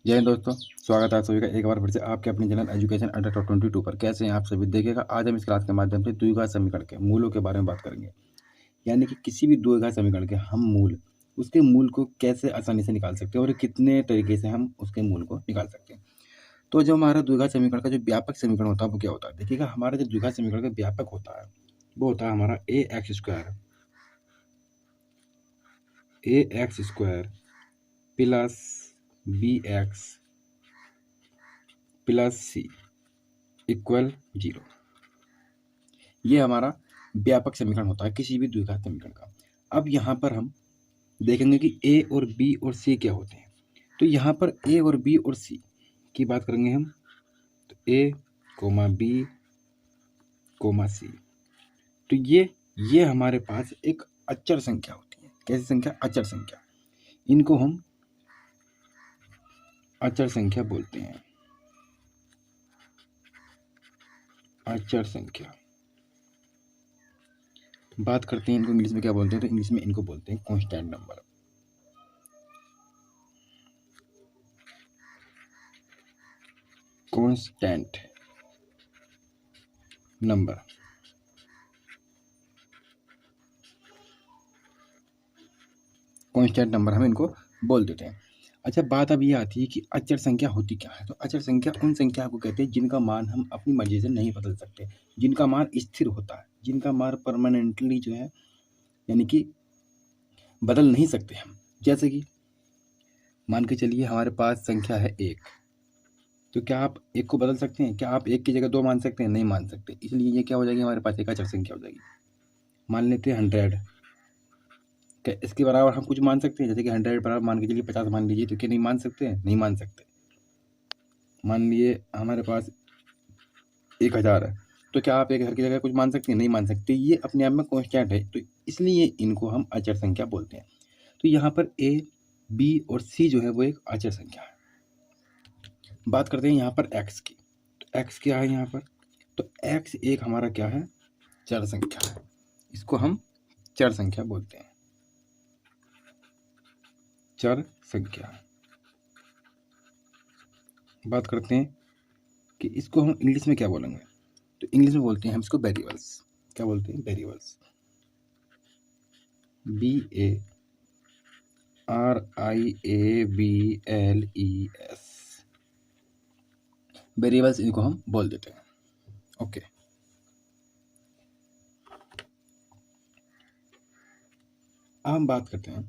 जय हिंद दोस्तों, स्वागत है आप सभी का एक बार फिर से आपके अपने चैनल एजुकेशन अंडर टॉप 22 पर। कैसे हैं आप सभी? देखिएगा, आज हम इस क्लास के माध्यम से द्विघात समीकरण के मूलों के बारे में बात करेंगे। यानी कि किसी भी द्विघात समीकरण के हम उसके मूल को कैसे आसानी से निकाल सकते हैं और कितने तरीके से हम उसके मूल को निकाल सकते हैं। तो जो हमारा द्विघात समीकरण का जो व्यापक समीकरण होता है वो क्या होता है? देखिएगा, हमारा जो द्विघात समीकरण का व्यापक होता है वो होता है हमारा a x square plus b x plus c equal 0। ये हमारा व्यापक समीकरण होता है किसी भी द्विघात समीकरण का। अब यहाँ पर हम देखेंगे कि ए और बी और सी क्या होते हैं। तो यहाँ पर ए और बी और सी की बात करेंगे हम। तो ए कोमा बी कोमा सी, तो ये हमारे पास एक अचर संख्या होती है। कैसी संख्या? अचर संख्या। इनको हम अचर संख्या बोलते हैं। अचर संख्या बात करते हैं, इनको इंग्लिश में क्या बोलते हैं? तो इंग्लिश में इनको बोलते हैं constant number. Constant number. Constant number हम इनको बोल देते हैं। अच्छा, बात अब ये आती है कि अचर संख्या होती क्या है। तो अचर संख्या उन संख्या को कहते हैं जिनका मान हम अपनी मर्जी से नहीं बदल सकते, जिनका मान स्थिर होता है, जिनका मान परमानेंटली जो है यानी कि बदल नहीं सकते हम। जैसे कि मान के चलिए हमारे पास संख्या है 1। तो क्या आप 1 को बदल सकते हैं? क्या आप 1 की जगह 2 मान सकते हैं? नहीं मान सकते। इसलिए ये क्या हो जाएगी, हमारे पास एक अचर संख्या हो जाएगी। मान लेते हैं 100। क्या इसके बराबर हम कुछ मान सकते हैं? जैसे कि 100 बराबर मान के चलिए 50 मान लीजिए, तो क्या नहीं मान सकते हैं? नहीं मान सकते। मान लिए हमारे पास 1000 है, तो क्या आप 1000 की जगह कुछ मान सकते हैं? नहीं मान सकते। ये अपने आप में कांस्टेंट है, तो इसलिए इनको हम अचर संख्या बोलते हैं। तो यहाँ पर ए बी और सी जो है वो एक अचर संख्या है। बात करते हैं यहाँ पर एक्स की। तो एक्स क्या है यहाँ पर? तो एक्स एक हमारा क्या है? चर संख्या है। इसको हम चर संख्या बोलते हैं। चर संख्या। बात करते हैं कि इसको हम इंग्लिश में क्या बोलेंगे। तो इंग्लिश में बोलते हैं हम इसको वेरिएबल्स। क्या बोलते हैं? वेरिएबल्स। VARIABLES। वेरिएबल्स इनको हम बोल देते हैं। ओके। अब हम बात करते हैं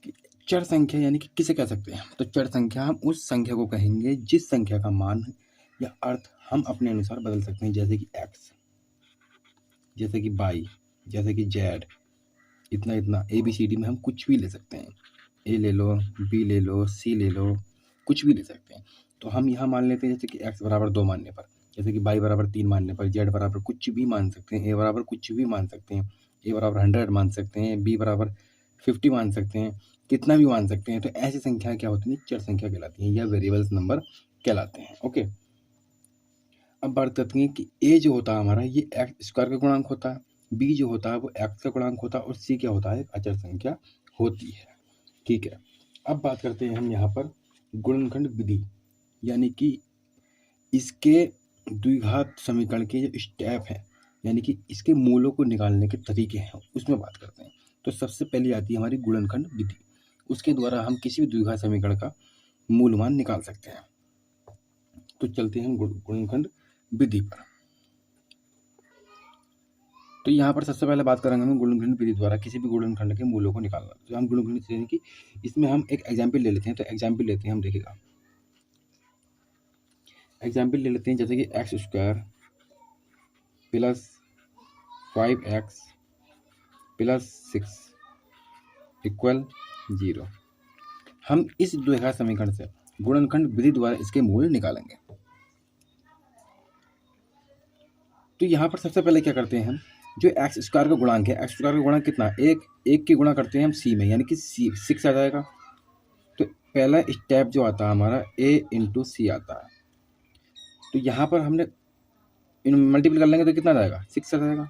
कि चर संख्या यानी कि किसे कह सकते हैं। तो चर संख्या हम उस संख्या को कहेंगे जिस संख्या का मान या अर्थ हम अपने अनुसार बदल सकते हैं। जैसे कि x, जैसे कि y, जैसे कि z, इतना इतना ABCD में हम कुछ भी ले सकते हैं। A ले लो, B ले लो, C ले लो, कुछ भी ले सकते हैं। तो हम यहाँ मान लेते हैं जैसे कि x बराबर 2 मानने पर, जैसे कि y बराबर 3 मानने पर, z बराबर कुछ भी मान सकते हैं, a बराबर कुछ भी मान सकते हैं, a बराबर 100 मान सकते हैं, b बराबर 50 मान सकते हैं, कितना भी मान सकते हैं। तो ऐसी संख्या क्या होती है? चर संख्या कहलाती हैं या वेरिएबल्स नंबर कहलाते हैं। ओके। अब बात करते हैं कि a जो होता है हमारा, ये एक्स स्क्वायर का गुणांक होता है, b जो होता है वो x का गुणांक होता है, और c क्या होता है? एक अचर संख्या होती है। ठीक है। अब बात करते हैं हम यहाँ पर गुणनखंड विधि, यानी कि इसके द्विघात समीकरण के जो स्टेप है, यानी कि इसके मूलों को निकालने के तरीके हैं, उसमें बात करते हैं। तो सबसे पहले आती है हमारी गुणनखंड विधि। उसके द्वारा हम किसी भी द्विघात समीकरण का मूलमान निकाल सकते हैं। तो चलते हैं गुणनखंड विधि पर। तो यहाँ पर सबसे पहले बात करेंगे हम गुणनखंड विधि द्वारा किसी भी गुणनखंड के मूलों को निकालना। तो हम गुणनखंड यानी कि इसमें हम एक एग्जाम्पल ले लेते हैं। तो एग्जाम्पल लेते हैं हम, देखिएगा एग्जाम्पल ले लेते हैं जैसे कि x square plus 5x plus 6 equal 0। हम इस द्विघात समीकरण से गुणनखंड विधि द्वारा इसके मूल निकालेंगे। तो यहाँ पर सबसे पहले क्या करते हैं हम, जो एक्स स्क्वायर का गुणांक है, एक्स स्क्वायर का गुणांक कितना? एक की गुणा करते हैं हम सी में, यानी कि सी 6 आ जाएगा। तो पहला स्टेप जो आता है हमारा a इंटू सी आता है। तो यहाँ पर हमने मल्टीपल कर लेंगे तो कितना आ जाएगा? 6 आ जाएगा।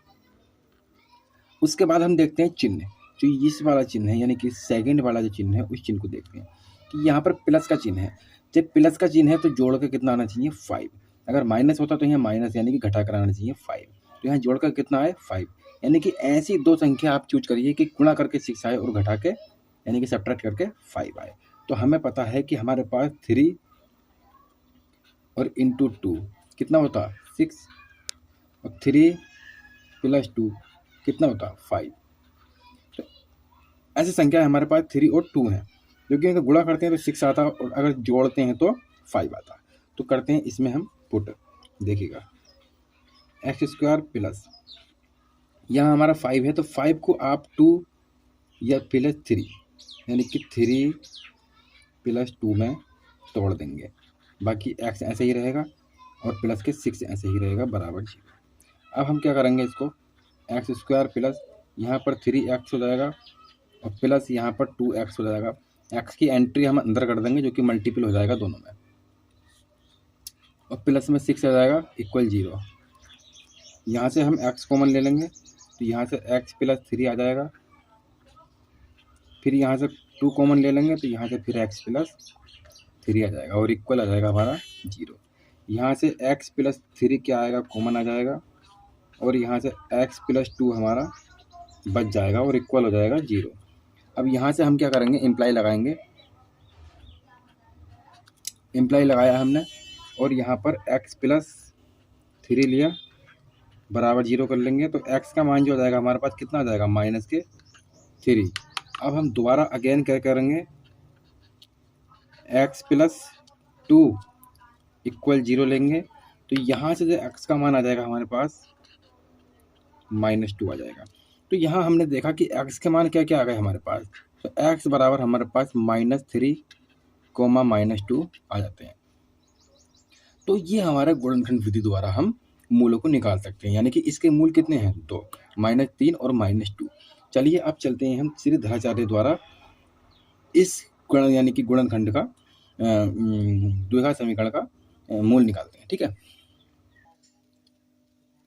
उसके बाद हम देखते हैं चिन्ह, जो इस वाला चिन्ह है, यानी कि सेकंड वाला जो चिन्ह है, उस चिन्ह को देखते हैं कि यहाँ पर प्लस का चिन्ह है। जब प्लस का चिन्ह है तो जोड़ के कितना आना चाहिए 5। अगर माइनस होता तो यहाँ माइनस यानी कि घटा कर आना चाहिए 5। तो यहाँ जोड़ कर कितना आए 5। यानी कि ऐसी दो संख्या आप चूज करिए कि गुणा करके 6 आए और घटा के यानी कि सब्ट्रैक्ट करके 5 आए। तो हमें पता है कि हमारे पास 3 और इंटू 2 कितना होता 6 और 3 + 2 कितना होता 5। तो ऐसी संख्या हमारे पास 3 और 2 है, क्योंकि अगर गुणा करते हैं तो 6 आता और अगर जोड़ते हैं तो 5 आता। तो करते हैं इसमें हम पुट, देखिएगा x² प्लस यहाँ हमारा 5 है तो 5 को आप 2 या +3 यानी कि 3 + 2 में तोड़ देंगे, बाकी x ऐसे ही रहेगा और प्लस के 6 ऐसे ही रहेगा बराबर 0। अब हम क्या करेंगे इसको x² प्लस यहाँ पर 3x हो जाएगा और प्लस यहाँ पर 2x हो जाएगा। x की एंट्री हम अंदर कर देंगे जो कि मल्टीपल हो जाएगा दोनों में, और प्लस में 6 आ जाएगा इक्वल 0। यहाँ से हम x कॉमन ले लेंगे तो यहाँ से x + 3 आ जाएगा, फिर यहाँ से 2 कॉमन ले लेंगे तो यहाँ से फिर x + 3 आ जाएगा और इक्वल आ जाएगा हमारा 0। यहाँ से x + 3 क्या आएगा कॉमन आ जाएगा और यहाँ से x + 2 हमारा बच जाएगा और इक्वल हो जाएगा 0। अब यहाँ से हम क्या करेंगे इम्प्लाई लगाएंगे, इम्प्लाई लगाया हमने और यहाँ पर x + 3 लिया बराबर 0 कर लेंगे तो x का मान जो हो जाएगा हमारे पास कितना आ जाएगा -3। अब हम दोबारा अगेन क्या करेंगे x + 2 इक्वल 0 लेंगे तो यहाँ से जो x का मान आ जाएगा हमारे पास -2 आ जाएगा। तो यहाँ हमने देखा कि x के मान क्या क्या आ गए हमारे पास, तो x बराबर हमारे पास -3, -2 आ जाते हैं। तो ये हमारा गुणनखंड विधि द्वारा हम मूलों को निकाल सकते हैं, यानी कि इसके मूल कितने हैं 2, -3 और -2। चलिए अब चलते हैं हम श्री धराचार्य द्वारा इस गुण यानी कि गुणनखंड का द्विघात समीकरण का मूल निकालते हैं, ठीक है।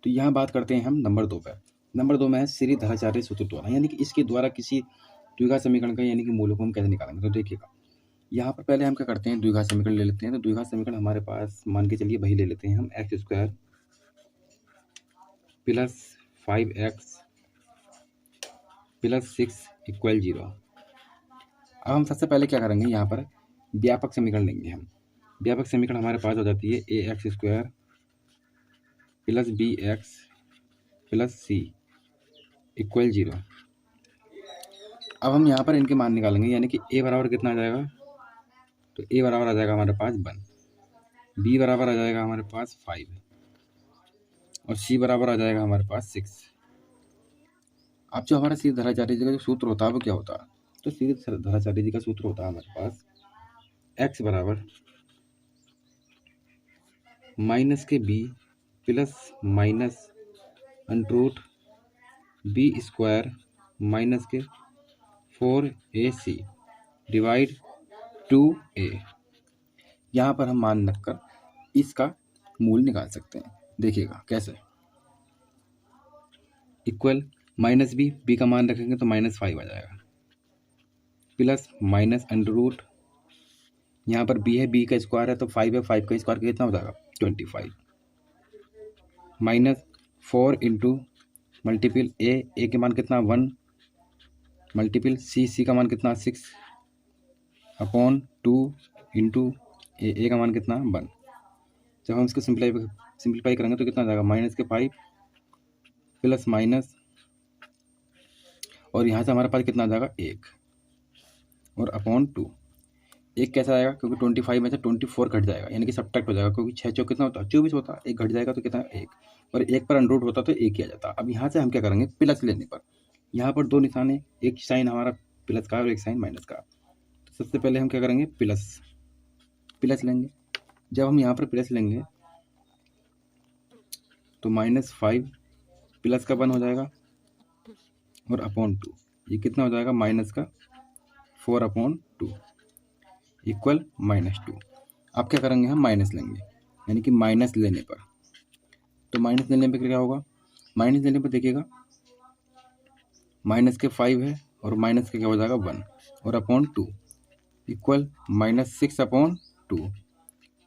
तो यहाँ बात करते हैं हम नंबर 2 पर। नंबर 2 में है श्री धराचार्य सूत्र द्वारा, यानी कि इसके द्वारा किसी द्विघात समीकरण का यानी कि मूलों को हम कैसे निकालेंगे। तो देखिएगा यहाँ पर पहले हम क्या करते हैं द्विघात समीकरण ले लेते हैं। तो द्विघात समीकरण हमारे पास मान के चलिए वही ले लेते हैं हम x² + 5x + 6 इक्वल 0। अब हम सबसे पहले क्या करेंगे यहाँ पर व्यापक समीकरण लेंगे हम। व्यापक समीकरण हमारे पास हो जाती है ax² + bx + c इक्वल 0। अब हम यहाँ पर इनके मान निकालेंगे, यानी कि a बराबर कितना आ जाएगा, तो a बराबर आ जाएगा हमारे पास 1, b बराबर आ जाएगा हमारे पास 5 और c बराबर आ जाएगा हमारे पास 6। अब जो हमारा श्री धराचार्य जी का जो सूत्र होता है वो क्या होता है, तो श्री धराचार्य जी का सूत्र होता है हमारे पास x बराबर -b plus minus √ b² -4ac divide 2a। यहाँ पर हम मान रखकर इसका मूल निकाल सकते हैं। देखिएगा कैसे, इक्वल -b का मान रखेंगे तो -5 आ जाएगा, प्लस माइनस √ यहाँ पर b है, b का स्क्वायर है तो 5 है, 5 का स्क्वायर कितना हो जाएगा 25, -4 इंटू मल्टीपल a के मान कितना 1 मल्टीपल c का मान कितना 6/2 इंटू a का मान कितना 1। जब हम इसको सिंप्लीफाई करेंगे तो कितना आ जाएगा -5 प्लस माइनस और यहाँ से हमारे पास कितना आ जाएगा 1 और /2। एक कैसा आएगा, क्योंकि 25 में से 24 घट जाएगा यानी कि सब्ट्रैक्ट हो जाएगा, क्योंकि 6 चौक कितना होता है 24 होता है, एक घट जाएगा तो कितना 1 और 1 पर √ होता तो 1 ही आ जाता। अब यहाँ से हम क्या करेंगे प्लस लेने पर, यहाँ पर 2 निशान है, एक साइन हमारा प्लस का और एक साइन माइनस का। तो सबसे पहले हम क्या करेंगे प्लस लेंगे। जब हम यहाँ पर प्लस लेंगे तो -5 प्लस का 1 हो जाएगा और /2 ये कितना हो जाएगा -4/2 इक्वल -2। अब क्या करेंगे हम माइनस लेंगे, यानी कि माइनस लेने पर, तो माइनस लेने पर क्या होगा, माइनस लेने पर देखिएगा माइनस के 5 है और माइनस के क्या हो जाएगा 1 और /2 इक्वल -6/2 2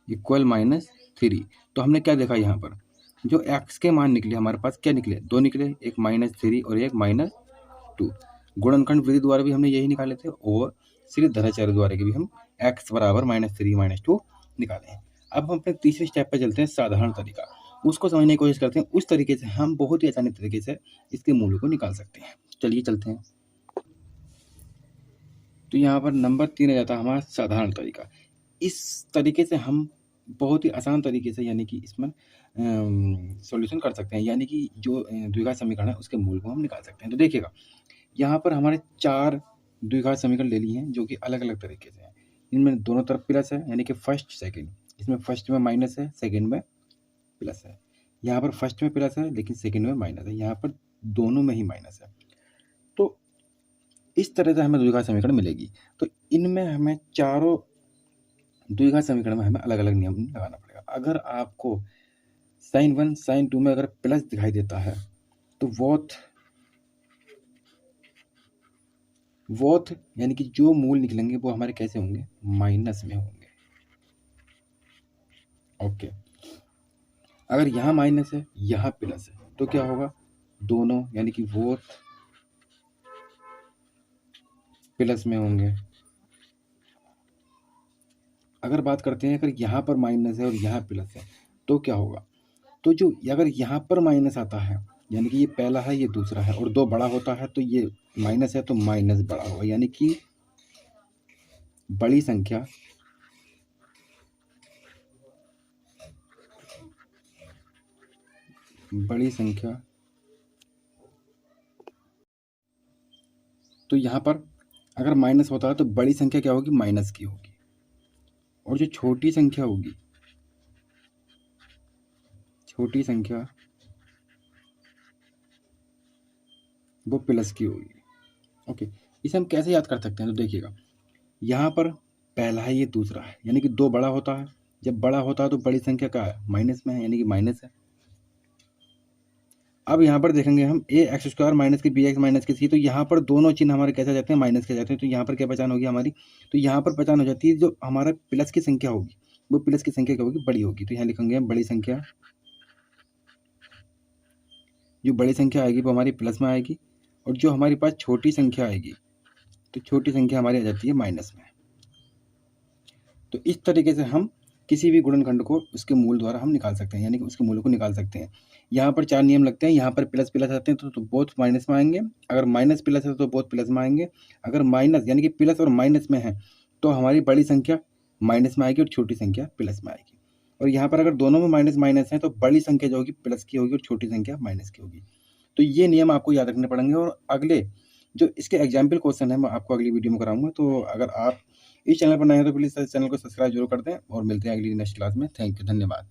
इक्वल -3। तो हमने क्या देखा यहाँ पर, जो x के मान निकले हमारे पास क्या निकले, 2 निकले, एक -3 और एक -2। गुणनखंड विधि द्वारा भी हमने यही निकाले थे और सीधे धराचार्य द्वारा के भी हम x बराबर -3 -2 निकाले हैं। अब हम अपने तीसरे स्टेप पे चलते हैं, साधारण तरीका। उसको समझने की कोशिश करते हैं। उस तरीके से हम बहुत ही आसानी तरीके से इसके मूल्यों को निकाल सकते हैं। चलिए चलते हैं। तो यहाँ पर नंबर 3 आ जाता है हमारा साधारण तरीका। इस तरीके से हम बहुत ही आसान तरीके से यानी कि इसमें सॉल्यूशन कर सकते हैं, यानी कि जो द्विघात समीकरण है उसके मूल को हम निकाल सकते हैं। तो देखिएगा, यहाँ पर हमारे 4 द्विघात समीकरण ले लिए हैं जो कि अलग अलग तरीके से हैं। इनमें दोनों तरफ प्लस है, यानी कि फर्स्ट सेकंड। इसमें फर्स्ट में माइनस है, सेकंड में प्लस है। यहाँ पर फर्स्ट में प्लस है लेकिन सेकंड में माइनस है, यहाँ पर दोनों में ही माइनस है। तो इस तरह से हमें द्विघात समीकरण मिलेगी। तो इनमें हमें चारों द्विघात समीकरण में हमें अलग अलग नियम लगाना पड़ेगा। अगर आपको sin 1 sin 2 में अगर प्लस दिखाई देता है तो वोथ यानी कि जो मूल निकलेंगे वो हमारे कैसे होंगे, माइनस में होंगे। ओके, अगर यहाँ माइनस है यहाँ प्लस है तो क्या होगा, दोनों यानी कि वोथ प्लस में होंगे। अगर बात करते हैं अगर यहाँ पर माइनस है और यहाँ प्लस है तो क्या होगा, तो जो अगर यहाँ पर माइनस आता है यानी कि ये पहला है ये दूसरा है और 2 बड़ा होता है तो ये माइनस है तो माइनस बड़ा होगा, यानी कि बड़ी संख्या तो यहाँ पर अगर माइनस होता है तो बड़ी संख्या क्या होगी, माइनस की होगी, और जो छोटी संख्या होगी, छोटी संख्या वो प्लस की होगी। ओके, इसे हम कैसे याद कर सकते हैं, तो देखिएगा, यहाँ पर पहला है ये दूसरा है, यानी कि 2 बड़ा होता है। जब बड़ा होता है तो बड़ी संख्या क्या है, माइनस में है, यानी कि माइनस है। अब यहाँ पर देखेंगे हम ax² माइनस की bx माइनस की c, तो यहाँ पर दोनों चिन्ह हमारे कैसे जाते हैं, माइनस के जाते हैं। तो यहाँ पर क्या पहचान होगी हमारी, तो यहाँ पर पहचान हो जाती है जो हमारा प्लस की संख्या होगी वो प्लस की संख्या क्या होगी, बड़ी होगी। तो यहाँ लिखेंगे हम बड़ी संख्या, जो बड़ी संख्या आएगी वो हमारी प्लस में आएगी, और जो हमारे पास छोटी संख्या आएगी तो छोटी संख्या हमारी आ जाती है माइनस में। तो इस तरीके से हम किसी भी गुणनखंड को उसके मूल द्वारा हम निकाल सकते हैं, यानी कि उसके मूल को निकाल सकते हैं। यहाँ पर 4 नियम लगते हैं। यहाँ पर प्लस प्लस आते हैं तो बोथ माइनस में आएंगे, अगर माइनस प्लस है तो बोथ प्लस में आएंगे, अगर माइनस यानी कि प्लस और माइनस में है तो हमारी बड़ी संख्या माइनस में आएगी और छोटी संख्या प्लस में आएगी। और यहाँ पर अगर दोनों में माइनस माइनस है तो बड़ी संख्या जो होगी प्लस की होगी और छोटी संख्या माइनस की होगी। तो ये नियम आपको याद रखने पड़ेंगे, और अगले जो इसके एग्जाम्पल क्वेश्चन है मैं आपको अगली वीडियो में कराऊंगा। तो अगर आप इस चैनल पर नए हैं तो प्लीज़ चैनल को सब्सक्राइब जरूर कर दें, और मिलते हैं अगली नेक्स्ट क्लास में। थैंक यू, धन्यवाद।